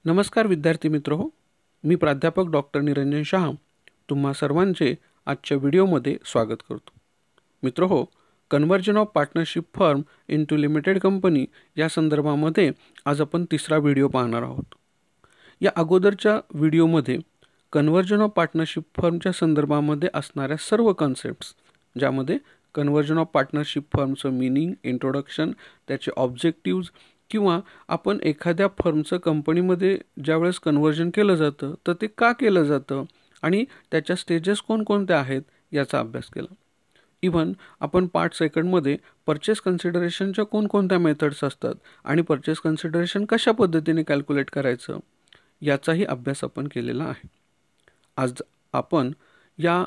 नमस्कार विद्यार्थी मित्रहो, मी प्राध्यापक डॉक्टर निरंजन शाह तुम्हा सर्वांचे आजच्या व्हिडिओमध्ये स्वागत करतो. मित्रहो, conversion of partnership firm into limited company या संदर्भामध्ये आज आपण तिसरा व्हिडिओ पाहणार आहोत. या अगोदरच्या व्हिडिओमध्ये कन्वर्जन ऑफ पार्टनरशिप फर्मच्या संदर्भामध्ये असणाऱ्या सर्व कन्सेप्ट्स, ज्यामध्ये कन्वर्जन ऑफ पार्टनरशिप फर्मचं मीनिंग, इंट्रोडक्शन, त्याचे ऑब्जेक्टिव्ज किंवा आपण एखाद्या फर्मचं कंपनीमध्ये ज्यावेळेस कन्वर्जन केलं जातं तर ते का केलं जातं आणि त्याच्या स्टेजेस कोणकोणत्या आहेत याचा अभ्यास केला. इव्हन आपण पार्ट सेकंडमध्ये परचेस कन्सिडरेशनच्या कोणकोणत्या मेथड्स असतात आणि परचेस कन्सिडरेशन कशा पद्धतीने कॅल्क्युलेट करायचं याचाही अभ्यास आपण केलेला आहे. आज आपण या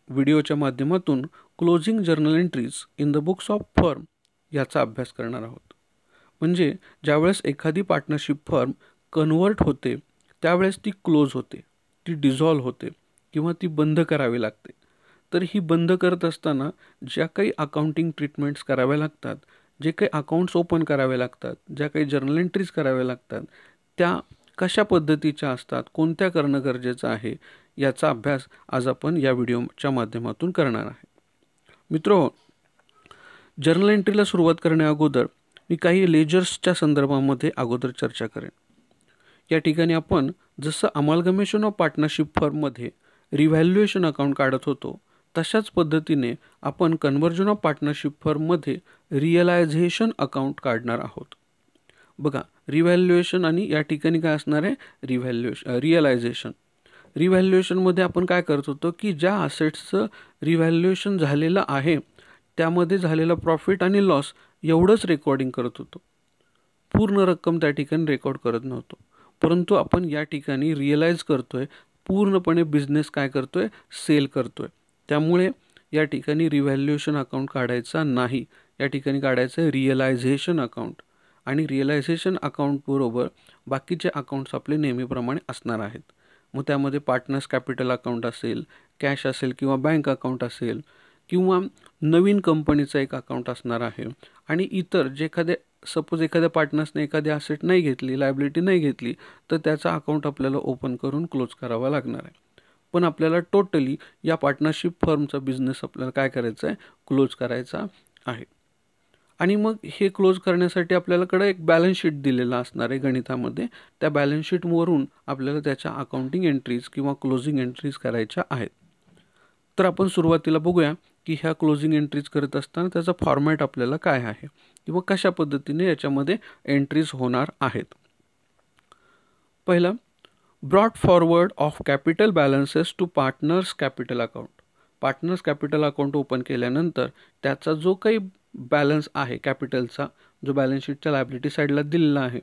व्हिडिओच्या माध्यमातून closing journal entries in the books of firm याचा अभ्यास करणार आहोत. म्हणजे ज्यावेळेस एखादी पार्टनरशिप फर्म कन्वर्ट होते त्यावेळेस ती क्लोज होते, ती डिझॉल्व होते किंवा ती बंद करावी लागते. तर ही बंद करत असताना ज्या काही अकाउंटिंग ट्रीटमेंट्स कराव्या लागतात, जे काही अकाउंट्स ओपन करावे लागतात, ज्या काही जर्नल एंट्रीज कराव्या लागतात, त्या कशा पद्धतीच्या असतात, कोणत्या करणं गरजेचं आहे याचा अभ्यास आज आपण या व्हिडिओच्या माध्यमातून करणार आहे. मित्रो, जर्नल एंट्रीला सुरुवात करण्या अगोदर मी काही लेजर्सच्या संदर्भामध्ये अगोदर चर्चा करेन. या ठिकाणी आपण जसं अमालगमेशन ऑफ पार्टनरशिप फर्ममध्ये रिव्हॅल्युएशन अकाउंट काढत होतो तशाच पद्धतीने आपण कन्वर्जन ऑफ पार्टनरशिप फर्ममध्ये रिअलायझेशन अकाउंट काढणार आहोत. बघा, रिव्हॅल्युएशन आणि या ठिकाणी काय असणार आहे, रिअलायझेशन. रिव्हॅल्युएशनमध्ये आपण काय करत होतो की ज्या असेट्सचं रिव्हॅल्युएशन झालेलं आहे त्यामध्ये झालेला प्रॉफिट आणि लॉस एवढंच रेकॉर्डिंग करत होतो, पूर्ण रक्कम त्या ठिकाणी रेकॉर्ड करत नव्हतो. परंतु आपण या ठिकाणी रिअलाइज करतोय, पूर्णपणे बिझनेस काय करतोय, सेल करतोय. त्यामुळे या ठिकाणी रिव्हॅल्युएशन अकाउंट काढायचा नाही, या ठिकाणी काढायचं आहे रिअलायझेशन अकाउंट. आणि रिअलायझेशन अकाउंट बरोबर बाकीचे अकाउंट्स आपले नेहमीप्रमाणे असणार आहेत. मग त्यामध्ये पार्टनर्स कॅपिटल अकाउंट असेल, कॅश असेल किंवा बँक अकाउंट असेल किंवा नवीन कंपनीचं एक अकाउंट असणार आहे. आणि इतर जे एखाद्या पार्टनर्सने एखादी असेट नाही घेतली, लायबिलिटी नाही घेतली तर त्याचा अकाउंट आपल्याला ओपन करून क्लोज करावा लागणार आहे. पण आपल्याला टोटली या पार्टनरशिप फर्मचा बिझनेस आपल्याला काय करायचा आहे, क्लोज करायचा आहे. आणि मग हे क्लोज करण्यासाठी आपल्याकडे एक बॅलन्स शीट दिलेला असणार आहे गणितामध्ये. त्या बॅलन्स शीटवरून आपल्याला त्याच्या अकाउंटिंग एंट्रीज किंवा क्लोजिंग एंट्रीज करायच्या आहेत. तर आपण सुरुवातीला बघूया की ह्या क्लोजिंग एंट्रीज करत असताना त्याचा फॉर्मॅट आपल्याला काय आहे किंवा कशा पद्धतीने याच्यामध्ये एंट्रीज होणार आहेत. पहिला, brought forward of capital balances to partners capital account. Partners capital account open केल्यानंतर त्याचा जो काही बॅलन्स आहे कॅपिटलचा, जो बॅलन्स शीटच्या लायबिलिटी साईडला दिलेला आहे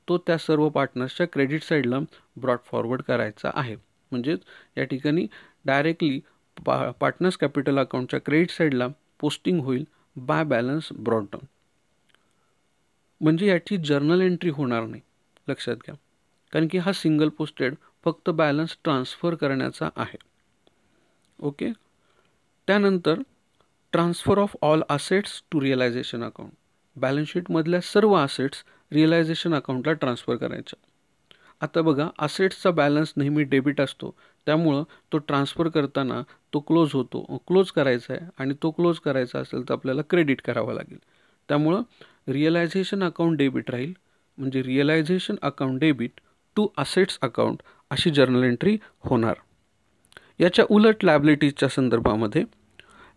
तो त्या सर्व पार्टनर्सच्या क्रेडिट साईडला ब्रॉट फॉरवर्ड करायचा आहे. म्हणजेच या ठिकाणी डायरेक्टली पार्टनर्स कॅपिटल अकाउंटच्या क्रेडिट साईडला पोस्टिंग होईल बाय बॅलन्स ब्रॉट डाऊन. म्हणजे याची जर्नल एंट्री होणार नाही, लक्षात घ्या. कारण की हा सिंगल पोस्टेड फक्त बॅलन्स ट्रान्सफर करण्याचा आहे. ओके. त्यानंतर transfer of all assets to realisation account. Balance शीटमधल्या सर्व असेट्स रिअलायझेशन अकाउंटला ट्रान्सफर करायच्या. आता बघा, असेट्सचा बॅलन्स नेहमी डेबिट असतो, त्यामुळं तो ट्रान्सफर करताना तो क्लोज करायचा आहे आणि तो क्लोज करायचा असेल तर आपल्याला क्रेडिट करावा लागेल. त्यामुळं रिअलायझेशन अकाउंट डेबिट राहील. म्हणजे realisation account debit to assets account अशी जर्नल एंट्री होणार. याच्या उलट लायबिलिटीजच्या संदर्भामध्ये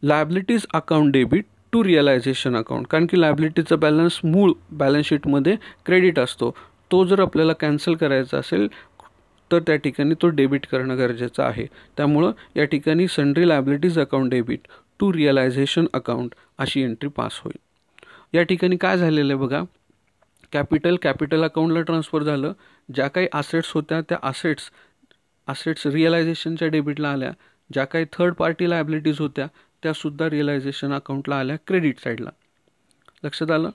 liabilities account debit to realisation account. कारण की लायबिलिटीचा बॅलन्स मूळ बॅलन्स शीटमध्ये क्रेडिट असतो, तो जर आपल्याला कॅन्सल करायचा असेल तर त्या ठिकाणी तो डेबिट करणं गरजेचं आहे. त्यामुळं या ठिकाणी sundry liabilities account debit to realisation account अशी एंट्री पास होईल. या ठिकाणी काय झालेलं आहे बघा, कॅपिटल अकाउंटला ट्रान्सफर झालं. ज्या काही असेट्स होत्या त्या असेट्स रिअलायझेशनच्या डेबिटला आल्या. ज्या काही थर्ड पार्टी लायबिलिटीज होत्या त्यासुद्धा रिअलायझेशन अकाउंटला आल्या क्रेडिट साईडला. लक्षात आलं.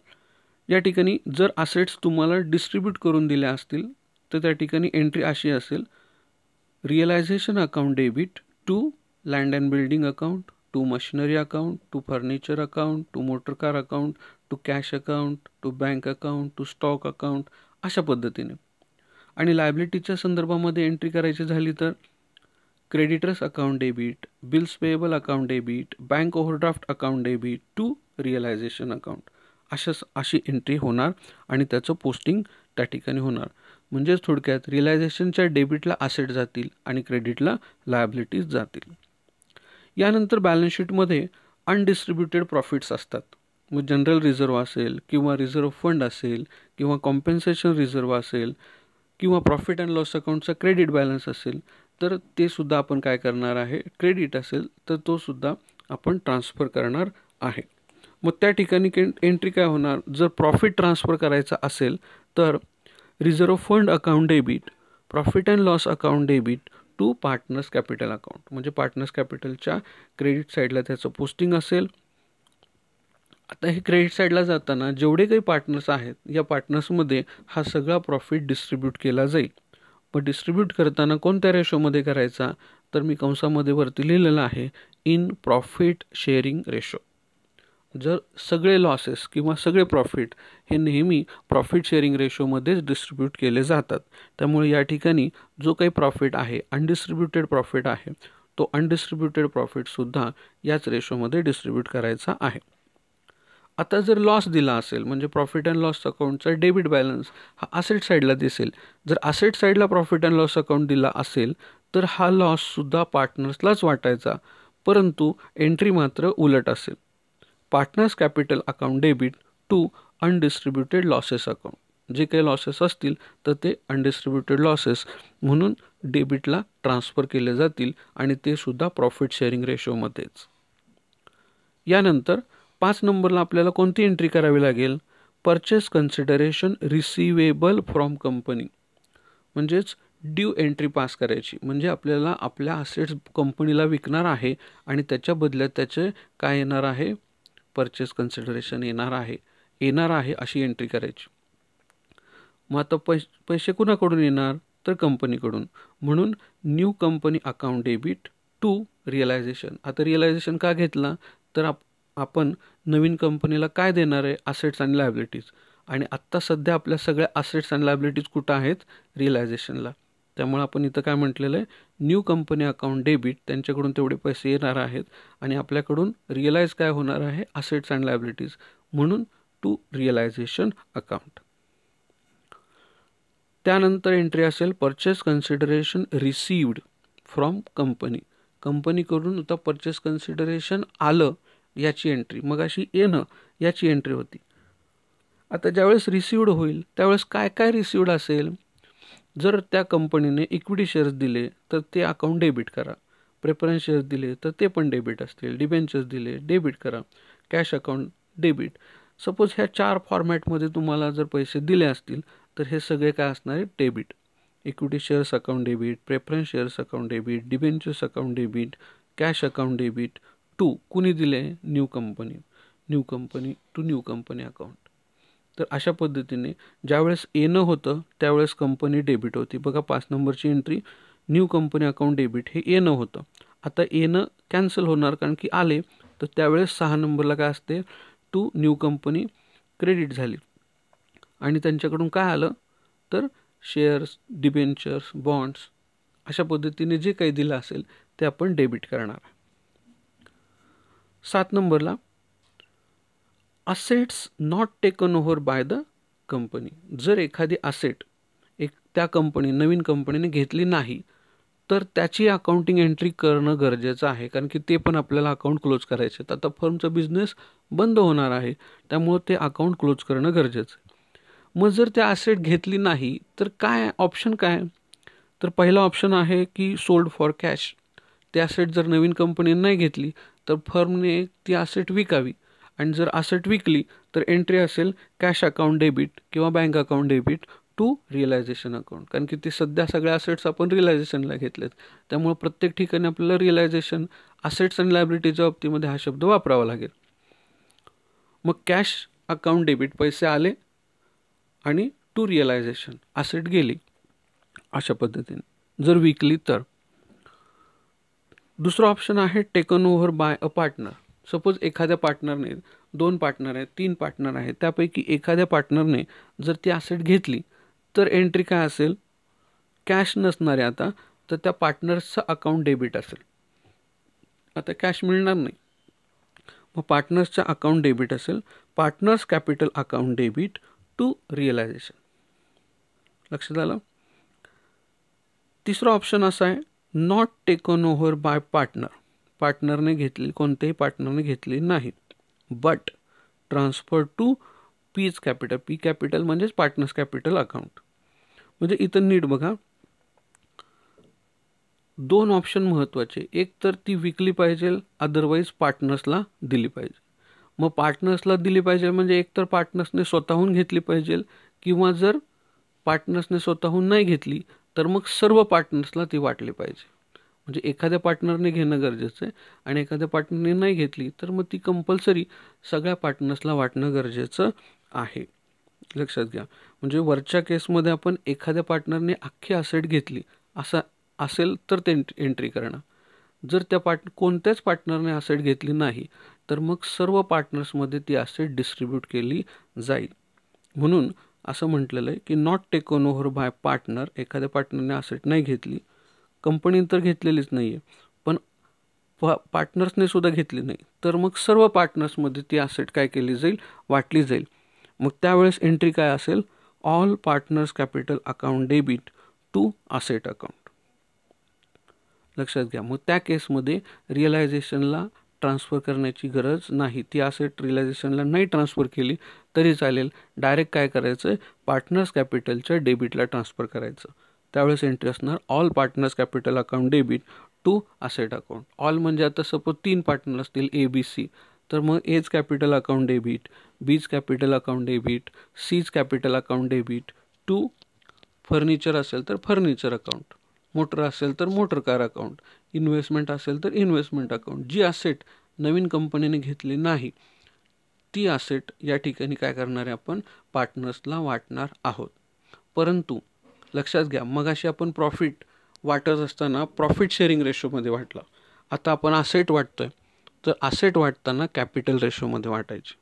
या ठिकाणी जर असेट्स तुम्हाला डिस्ट्रीब्यूट करून दिल्या असतील तर त्या ठिकाणी एंट्री अशी असेल, realisation account debit to land and building account, to machinery account, to furniture account, to motor car account, to cash account, to bank account, to stock account, अशा पद्धतीने. आणि लायबिलिटीच्या संदर्भामध्ये एंट्री करायची झाली तर creditors account debit, bills payable account debit, bank overdraft account debit to realisation account अशी entry होणार आणि त्याचं पोस्टिंग त्या ठिकाणी होणार. म्हणजेच थोडक्यात रिअलायझेशनच्या डेबिटला असेट जातील आणि क्रेडिटला लायबिलिटीज जातील. यानंतर बॅलन्स शीटमध्ये अनडिस्ट्रीब्युटेड प्रॉफिट्स असतात. मग जनरल रिझर्व्ह असेल किंवा रिझर्व्ह फंड असेल किंवा कॉम्पेन्सेशन रिझर्व्ह असेल किंवा प्रॉफिट अँड लॉस अकाउंटचा क्रेडिट बॅलन्स असेल तर ते सुद्धा आपण काय करणार आहे, क्रेडिट असेल तर तो सुद्धा आपण ट्रान्सफर करणार आहे. मग त्या ठिकाणी एंट्री काय होणार, जर प्रॉफिट ट्रान्सफर करायचा असेल तर reserve fund account debit, profit and loss account debit to partners capital account. म्हणजे पार्टनर्स कॅपिटलच्या क्रेडिट साईडला त्याचं पोस्टिंग असेल. आता हे क्रेडिट साईडला जाताना जेवढे काही पार्टनर्स आहेत या पार्टनर्समध्ये हा सगळा प्रॉफिट डिस्ट्रीब्यूट केला जाईल. पण डिस्ट्रीब्यूट करताना कोणत्या रेशोमध्ये करायचा, तर मी कंसामध्ये वरती लिहिलेलं आहे इन प्रॉफिट शेअरिंग रेशो. जर सगळे लॉसेस किंवा सगळे प्रॉफिट हे नेहमी प्रॉफिट शेअरिंग रेशोमध्येच डिस्ट्रीब्यूट केले जातात. त्यामुळे या ठिकाणी जो काही प्रॉफिट आहे, अनडिस्ट्रीब्युटेड प्रॉफिट आहे, तो अनडिस्ट्रीब्युटेड प्रॉफिटसुद्धा याच रेशोमध्ये डिस्ट्रीब्यूट करायचा आहे. आता जर लॉस दिला असेल म्हणजे प्रॉफिट अँड लॉस अकाउंटचा डेबिट बॅलन्स हा असेट साईडला दिसेल. जर असेट साईडला प्रॉफिट अँड लॉस अकाउंट दिला असेल तर हा लॉससुद्धा पार्टनर्सलाच वाटायचा, परंतु एंट्री मात्र उलट असेल. Partners capital account debit to undistributed losses account. जे काही लॉसेस असतील तर ते अनडिस्ट्रीब्युटेड लॉसेस म्हणून डेबिटला ट्रान्सफर केले जातील आणि ते सुद्धा प्रॉफिट शेअरिंग रेशोमध्येच. यानंतर 5 नंबरला आपल्याला कोणती एंट्री करावी लागेल, purchase consideration receivable from company. म्हणजेच ड्यू एंट्री पास करायची. म्हणजे आपल्याला आपल्या असेट्स कंपनीला विकणार आहे आणि त्याच्या बदल्यात त्याचे काय येणार आहे, परचेस कन्सिडरेशन येणार आहे अशी एंट्री करायची. मग आता पैसे कुणाकडून येणार, तर कंपनीकडून. म्हणून new company account debit to realisation. आता रिअलायझेशन का घेतला, तर आपण नवीन कंपनीला काय देणार आहे, असेट्स आणि लायबिलिटीज. आणि आत्ता सध्या आपल्या सगळ्या असेट्स आणि लायबिलिटीज कुठं आहेत, रिअलायझेशनला. त्यामुळे आपण इथं काय म्हटलेलं आहे, न्यू कंपनी अकाउंट डेबिट, त्यांच्याकडून तेवढे पैसे येणार आहेत आणि आपल्याकडून रिअलाइज काय होणार आहे, असेट्स अँड लायबिलिटीज. म्हणून टू रिअलायझेशन अकाउंट. त्यानंतर एंट्री असेल purchase consideration received from company. कंपनीकडून आता परचेस कन्सिडरेशन आलं याची एंट्री, मग अशी येणं याची एंट्री होती. आता ज्यावेळेस रिसिव्ड होईल त्यावेळेस काय काय रिसिव्ड असेल, जर त्या कंपनीने इक्विटी शेअर्स दिले तर ते अकाउंट डेबिट करा, प्रेफरन्स शेअर्स दिले तर ते पण डेबिट असतील, डिबेंचर्स दिले डेबिट करा, कॅश अकाउंट डेबिट. सपोज ह्या 4 फॉर्मॅटमध्ये तुम्हाला जर पैसे दिले असतील तर हे सगळे काय असणार आहे, debit. Equity shares account debit, preference shares account debit, debentures account debit, cash account debit to कुणी दिले, new company to new company account. तर अशा पद्धतीने ज्यावेळेस येणं होतं त्यावेळेस कंपनी डेबिट होती. बघा 5 नंबरची entry new company account debit हे येणं होतं. आता येणं कॅन्सल होणार कारण की आले, तर त्यावेळेस 6 नंबरला काय असते, टू न्यू कंपनी क्रेडिट झाली आणि त्यांच्याकडून काय आलं, तर शेअर्स, डिबेंचर्स, बॉन्ड्स अशा पद्धतीने जे काही दिलं असेल ते आपण डेबिट करणार. 7 नंबरला assets not taken over by the company. जर एखादी असेट त्या नवीन कंपनीने घेतली नाही तर त्याची अकाउंटिंग एंट्री करणं गरजेचं आहे, कारण की ते पण आपल्याला अकाउंट क्लोज करायचे. आता फर्मचा बिझनेस बंद होणार आहे त्यामुळे ते अकाउंट क्लोज करणं गरजेचं आहे. मग जर त्या असेट घेतली नाही तर काय ऑप्शन काय, तर पहिला ऑप्शन आहे की सोल्ड फॉर कॅश. ते असेट जर नवीन कंपनीने नाही घेतली तर फर्मने ती असेट विकावी आणि जर असेट विकली तर एंट्री असेल कॅश अकाउंट डेबिट किंवा bank account debit to realisation account. कारण की ते सध्या सगळ्या असेट्स आपण रिअलायझेशनला घेतलेत त्यामुळे प्रत्येक ठिकाणी आपल्याला रिअलायझेशन असेट्स आणि लायबिलिटीच्या बाबतीमध्ये हा शब्द वापरावा लागेल. मग कॅश अकाउंट डेबिट पैसे आले आणि टू रिअलायझेशन असेट गेली अशा पद्धतीने जर विकली तर. दुसरा ऑप्शन आहे taken over by a partner. Suppose एखाद्या पार्टनरने 2 पार्टनर आहेत, 3 पार्टनर आहेत, त्यापैकी एखाद्या पार्टनरने जर ती असेट घेतली तर एंट्री काय असेल, कॅश नसणार आहे आता, तर त्या पार्टनर्सचं अकाउंट डेबिट असेल. आता कॅश मिळणार नाही, मग पार्टनर्सचं अकाउंट डेबिट असेल. Partners capital account debit to realisation. लक्षात आलं. तिसरा ऑप्शन असा आहे, not taken over by partner. पार्टनरने घेतली, कोणत्याही पार्टनरने घेतली नाही, but transfer to P's capital. P capital म्हणजेच पार्टनर्स कॅपिटल अकाउंट. म्हणजे इथं नीट बघा, दोन ऑप्शन महत्त्वाचे. एक तर ती विकली पाहिजे, अदरवाईज पार्टनर्सला दिली पाहिजे. मग पार्टनर्सला दिली पाहिजे म्हणजे एक तर पार्टनर्सने स्वतःहून घेतली पाहिजे, किंवा जर पार्टनर्सने स्वतःहून नाही घेतली तर मग सर्व पार्टनर्सला ती वाटली पाहिजे. म्हणजे एखाद्या पार्टनरने घेणं गरजेचं आहे आणि एखाद्या पार्टनरने नाही घेतली तर मग ती कंपल्सरी सगळ्या पार्टनर्सला वाटणं गरजेचं आहे. लक्षात घ्या. म्हणजे वरच्या केसमध्ये आपण एखाद्या पार्टनरने अख्खी असेट घेतली असं असेल तर ते एंट्री करणं. जर त्या कोणत्याच पार्टनरने असेट घेतली नाही तर मग सर्व पार्टनर्समध्ये ती असेट डिस्ट्रीब्यूट केली जाईल. म्हणून असं म्हटलेलं आहे की not taken over by partner. एखाद्या पार्टनरने असेट नाही घेतली, कंपनीने तर घेतलेलीच नाही आहे, पण पार्टनर्सने सुद्धा घेतली नाही, तर मग सर्व पार्टनर्समध्ये ती असेट काय केली जाईल, वाटली जाईल. मग त्यावेळेस एंट्री काय असेल, all partners capital account debit to asset account. लक्षात घ्या. मग त्या केसमध्ये रिअलायझेशनला ट्रान्सफर करण्याची गरज नाही. ती असेट रिअलायझेशनला नाही ट्रान्सफर केली तरी चालेल. डायरेक्ट काय करायचं आहे, पार्टनर्स कॅपिटलच्या डेबिटला ट्रान्सफर करायचं. त्यावेळेस एंट्री असणार all partners capital account debit to asset account. All म्हणजे आता सपोज 3 पार्टनर असतील ABC, तर मग A's capital account debit, B's capital account debit, C's capital account debit to furniture असेल तर फर्निचर अकाउंट, मोटर असेल तर मोटर कार अकाउंट, इन्व्हेस्टमेंट असेल तर इन्व्हेस्टमेंट अकाउंट. जी असेट नवीन कंपनीने घेतली नाही ती असेट या ठिकाणी काय करणार आहे, आपण पार्टनर्सला वाटणार आहोत. परंतु लक्षात घ्या, मगाशी आपण प्रॉफिट वाटत असताना प्रॉफिट शेअरिंग रेशोमध्ये वाटला. आता आपण असेट वाटतोय तर असेट वाटताना कॅपिटल रेशोमध्ये वाटायची.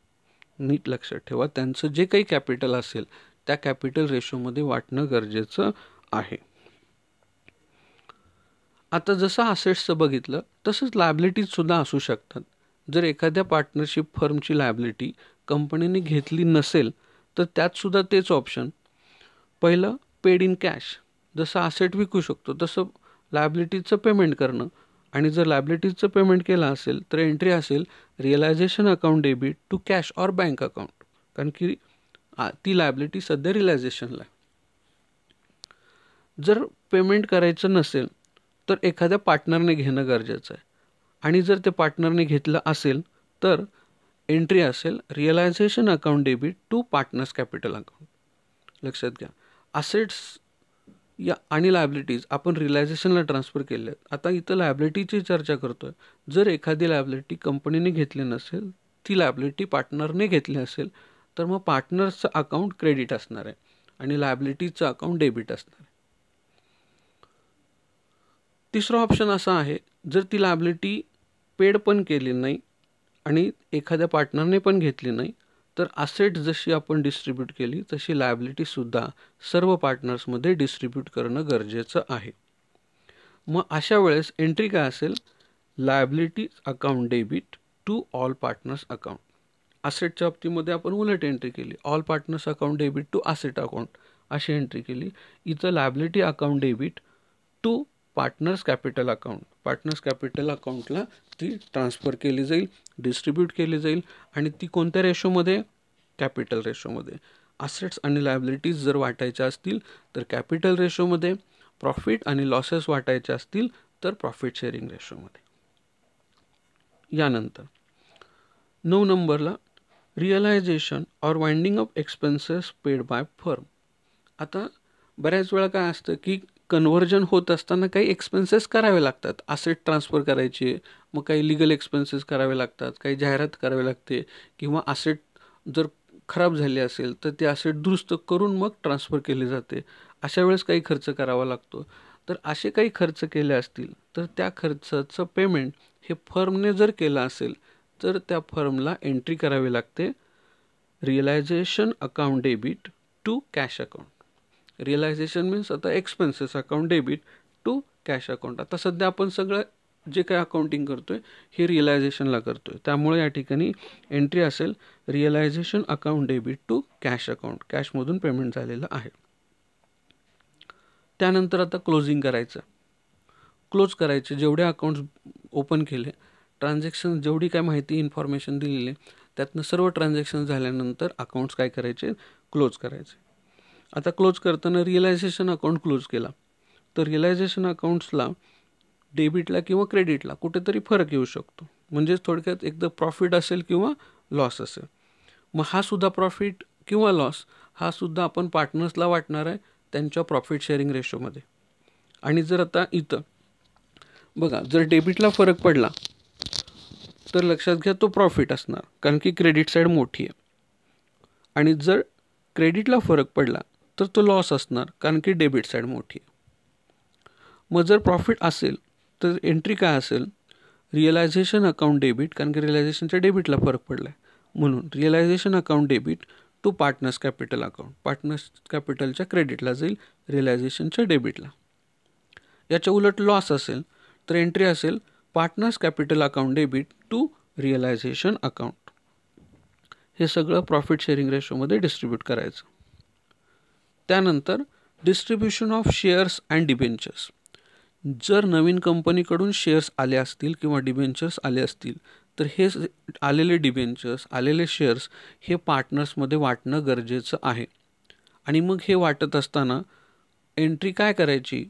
नीट लक्षात ठेवा, त्यांचं जे काही कॅपिटल असेल त्या कॅपिटल रेशोमध्ये वाटणं गरजेचं आहे. आता जसं असेट्सचं बघितलं तसंच लायबिलिटीज सुद्धा असू शकतात. जर एखाद्या पार्टनरशिप फर्मची लायबिलिटी कंपनीने घेतली नसेल तर त्यात सुद्धा तेच ऑप्शन. पहिलं पेड इन कॅश. जसं असेट विकू शकतो तसं लायबिलिटीजचं पेमेंट करणं. आणि जर लायबिलिटीजचं पेमेंट केलं असेल तर एंट्री असेल realisation account debit to cash or bank account. कारण की ती लायबिलिटी सध्या रिअलायझेशनला आहे. जर पेमेंट करायचं नसेल तर एखाद्या पार्टनरने घेणं गरजेचं आहे. आणि जर ते पार्टनरने घेतलं असेल तर एंट्री असेल realisation account debit to partners capital account. लक्षात घ्या, असेट्स या आणि लायबिलिटीज आपण रिअलायझेशनला ट्रान्सफर केले आहेत. आता इथं लायबिलिटीची चर्चा करतोय. जर एखादी लायबिलिटी कंपनीने घेतली नसेल, ती लायबिलिटी पार्टनरने घेतली असेल तर मग पार्टनर्सचं अकाउंट क्रेडिट असणार आहे आणि लायबिलिटीचं अकाउंट डेबिट असणार आहे. तिसरा ऑप्शन असा आहे, जर ती लायबिलिटी पेड पण केली नाही आणि एखाद्या पार्टनरने पण घेतली नाही तर असेट जशी आपण डिस्ट्रीब्यूट केली तशी लायबिलिटीसुद्धा सर्व पार्टनर्समध्ये डिस्ट्रीब्यूट करणं गरजेचं आहे. मग अशा वेळेस एंट्री काय असेल, liability account debit to all partners account. असेटच्या बाबतीमध्ये आपण उलट एंट्री केली, all partners account debit to asset account अशी एंट्री केली. इथं liability account debit to partners capital account. Partners capital अकाउंटला ती ट्रान्सफर केली जाईल, डिस्ट्रीब्यूट केली जाईल. आणि ती कोणत्या रेशोमध्ये, कॅपिटल रेशोमध्ये. असेट्स आणि लायबिलिटीज जर वाटायच्या असतील तर कॅपिटल रेशोमध्ये, प्रॉफिट आणि लॉसेस वाटायचे असतील तर प्रॉफिट शेअरिंग रेशोमध्ये. यानंतर 9 नंबरला realisation or winding up expenses paid by firm. आता बऱ्याच वेळा काय असतं की कन्व्हर्जन होत असताना काही एक्सपेन्सेस करावे लागतात. असेट ट्रान्सफर करायचे, मग काही लिगल एक्सपेन्सेस करावे लागतात, काही जाहिरात करावी लागते, किंवा असेट जर खराब झाली असेल तर ते असेट दुरुस्त करून मग ट्रान्सफर केले जाते. अशा वेळेस काही खर्च करावा लागतो. तर असे काही खर्च केले असतील तर त्या खर्चाचं पेमेंट हे फर्मने जर केलं असेल तर त्या फर्मला एंट्री करावी लागते realisation account debit to cash account. Realisation means आता expenses account debit to cash account. आता सध्या आपण सगळं जे काय अकाउंटिंग करतोय हे रिअलायझेशनला करतोय, त्यामुळे या ठिकाणी एंट्री असेल realisation account debit to cash account, कॅशमधून पेमेंट झालेलं आहे. त्यानंतर आता क्लोजिंग करायचं. क्लोज करायचे जेवढे अकाउंट्स ओपन केले, ट्रान्झॅक्शन जेवढी काय माहिती इन्फॉर्मेशन दिलेली त्यातनं सर्व ट्रान्झॅक्शन झाल्यानंतर अकाउंट्स काय करायचे, क्लोज करायचे. आता क्लोज करताना रिअलायझेशन अकाउंट क्लोज केला तर रिअलायझेशन अकाउंट्सला डेबिटला किंवा क्रेडिटला कुठेतरी फरक येऊ शकतो. म्हणजेच थोडक्यात एकदा प्रॉफिट असेल किंवा लॉस असेल. मग हा सुद्धा प्रॉफिट किंवा लॉस हा सुद्धा आपण पार्टनर्सला वाटणार आहे त्यांच्या प्रॉफिट शेअरिंग रेशोमध्ये. आणि जर आता इथं बघा जर डेबिटला फरक पडला तर लक्षात घ्या तो प्रॉफिट असणार, कारण की क्रेडिट साईड मोठी आहे. आणि जर क्रेडिटला फरक पडला तर तो लॉस असणार, कारण की डेबिट साईड मोठी आहे. मग जर प्रॉफिट असेल तर एंट्री काय असेल, रिअलायझेशन अकाउंट डेबिट, कारण की रिअलायझेशनच्या डेबिटला फरक पडला आहे म्हणून realisation account debit to partners capital account. Partners कॅपिटलच्या क्रेडिटला जाईल, रिअलायझेशनच्या डेबिटला. याच्या उलट लॉस असेल तर एंट्री असेल partners capital account debit to realisation account. हे सगळं प्रॉफिट शेअरिंग रेशोमध्ये डिस्ट्रीब्यूट करायचं. त्यानंतर distribution of shares and debentures. जर नवीन कंपनीकडून शेअर्स आले असतील किंवा डिबेंचर्स आले असतील तर हे आलेले डिबेंचर्स, आलेले शेअर्स हे पार्टनर्समध्ये वाटणं गरजेचं आहे. आणि मग हे वाटत असताना एंट्री काय करायची,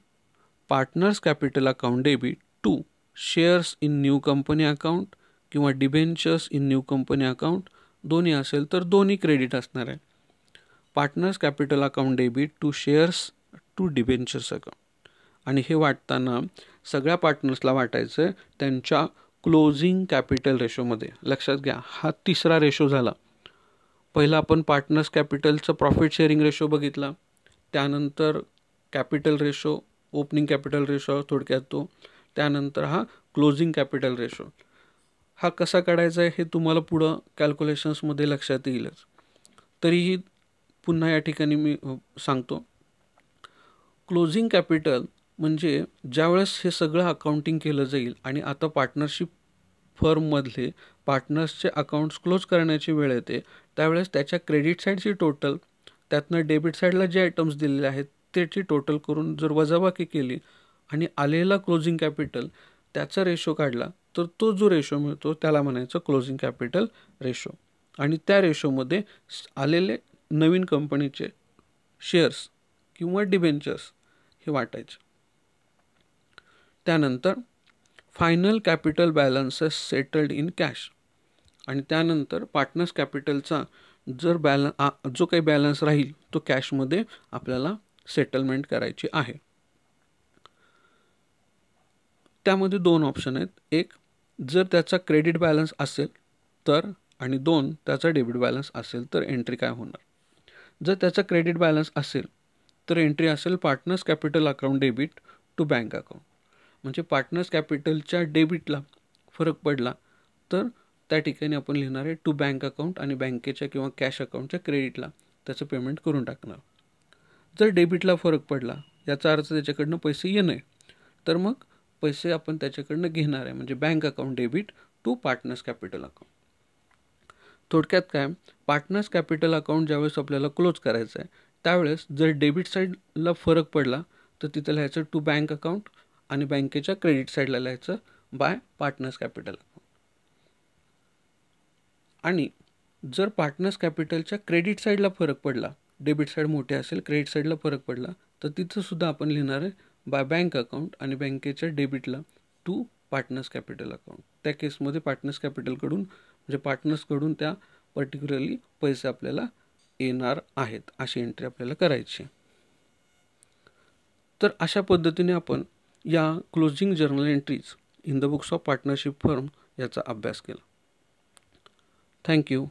partners capital account debit to shares in new company account किंवा debentures in new company account. दोन्ही असेल तर दोन्ही क्रेडिट असणार आहे. Partners capital account debit to shares to debentures account. आणि हे वाटताना सगळ्या पार्टनर्सला वाटायचं आहे त्यांच्या क्लोजिंग कॅपिटल रेशोमध्ये. लक्षात घ्या हा तिसरा रेशो झाला. पहिला आपण पार्टनर्स कॅपिटलचं प्रॉफिट शेअरिंग रेशो बघितला, त्यानंतर capital ratio, opening capital ratio थोडक्यात तो, त्यानंतर हा क्लोजिंग कॅपिटल रेशो. हा कसा काढायचा आहे हे तुम्हाला पुढं कॅल्क्युलेशन्समध्ये लक्षात येईलच, तरीही पुन्हा या ठिकाणी मी सांगतो. क्लोजिंग कॅपिटल म्हणजे ज्यावेळेस हे सगळं अकाउंटिंग केलं जाईल आणि आता पार्टनरशिप फर्ममधले पार्टनर्सचे अकाउंट्स क्लोज करण्याची वेळ येते त्यावेळेस त्याच्या क्रेडिट साईडची टोटल, त्यातनं डेबिट साईडला जे आयटम्स दिलेले आहेत त्याची टोटल करून जर वजाबाकी केली आणि आलेला क्लोजिंग कॅपिटल त्याचा रेशो काढला तर तो जो रेशो मिळतो त्याला म्हणायचं क्लोजिंग कॅपिटल रेशो. आणि त्या रेशोमध्ये आलेले नवीन कंपनीचे शेअर्स किंवा डिबेंचर्स हे वाटायचे. त्यानंतर final capital balances settled in cash. आणि त्यानंतर पार्टनर्स कॅपिटलचा जर जो काही बॅलन्स राहील तो कॅशमध्ये आपल्याला सेटलमेंट करायची आहे. त्यामध्ये दोन ऑप्शन आहेत. एक, जर त्याचा क्रेडिट बॅलन्स असेल तर, आणि दोन, त्याचा डेबिट बॅलन्स असेल तर एंट्री काय होणार. जर त्याचा क्रेडिट बॅलन्स असेल तर एंट्री असेल partners capital account debit to bank account. म्हणजे पार्टनर्स कॅपिटलच्या डेबिटला फरक पडला तर त्या ठिकाणी आपण लिहिणार आहे टू बँक अकाउंट आणि बँकेच्या किंवा कॅश अकाउंटच्या क्रेडिटला त्याचं पेमेंट करून टाकणार. जर डेबिटला फरक पडला याचा अर्थ त्याच्याकडनं पैसे येणे तर मग पैसे आपण त्याच्याकडनं घेणार आहे, म्हणजे bank account debit to partners capital account. थोडक्यात काय, पार्टनर्स कॅपिटल अकाउंट ज्यावेळेस आपल्याला क्लोज करायचं आहे त्यावेळेस जर डेबिट साईडला फरक पडला तर तिथं लिहायचं टू बँक अकाउंट आणि बँकेच्या क्रेडिट साईडला लिहायचं बाय पार्टनर्स कॅपिटल अकाउंट. आणि जर पार्टनर्स कॅपिटलच्या क्रेडिट साईडला फरक पडला, डेबिट साईड मोठे असेल, क्रेडिट साईडला फरक पडला तर तिथं सुद्धा आपण लिहिणार आहे बाय बँक अकाउंट आणि बँकेच्या डेबिटला टू पार्टनर्स कॅपिटल अकाउंट. त्या केसमध्ये पार्टनर्स कॅपिटलकडून म्हणजे पार्टनर्सकडून त्या पर्टिक्युलरली पैसे आपल्याला येणार आहेत अशी एंट्री आपल्याला करायची. तर अशा पद्धतीने आपण या closing journal entries in the books of partnership firm याचा अभ्यास केला. थँक्यू.